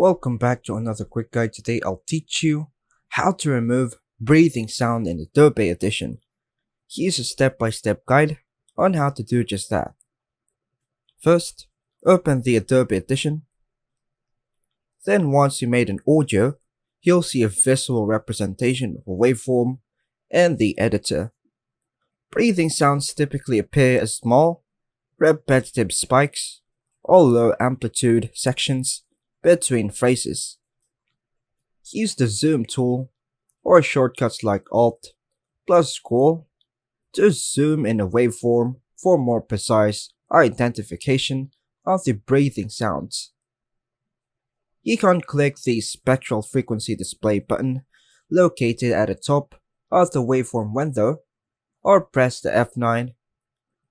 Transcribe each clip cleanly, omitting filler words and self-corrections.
Welcome back to another quick guide. Today I'll teach you how to remove breathing sound in Adobe Audition. Here's a step-by-step guide on how to do just that. First, open the Adobe Audition. Then once you made an audio, you'll see a visual representation of a waveform and the editor. Breathing sounds typically appear as small, repetitive spikes or low amplitude sections between phrases. Use the zoom tool or shortcuts like Alt plus scroll to zoom in a waveform for more precise identification of the breathing sounds. You can click the spectral frequency display button located at the top of the waveform window or press the F9.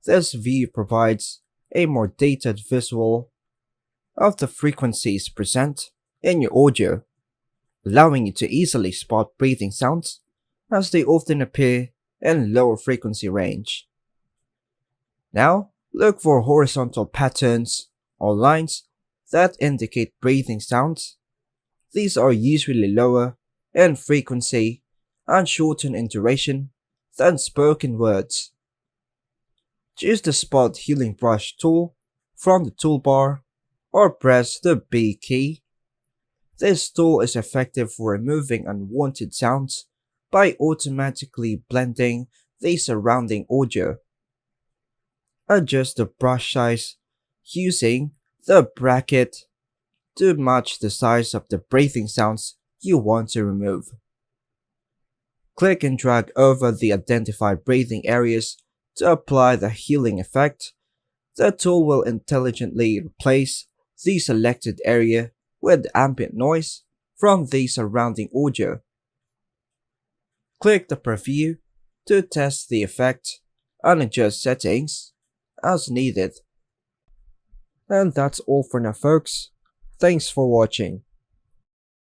This view provides a more detailed visual of the frequencies present in your audio, allowing you to easily spot breathing sounds as they often appear in lower frequency range. Now, look for horizontal patterns or lines that indicate breathing sounds. These are usually lower in frequency and shorter in duration than spoken words. Choose the Spot Healing Brush tool from the toolbar or press the B key. This tool is effective for removing unwanted sounds by automatically blending the surrounding audio. Adjust the brush size using the bracket to match the size of the breathing sounds you want to remove. Click and drag over the identified breathing areas to apply the healing effect. The tool will intelligently replace the selected area with ambient noise from the surrounding audio. Click the preview to test the effect and adjust settings as needed. And that's all for now, folks. Thanks for watching.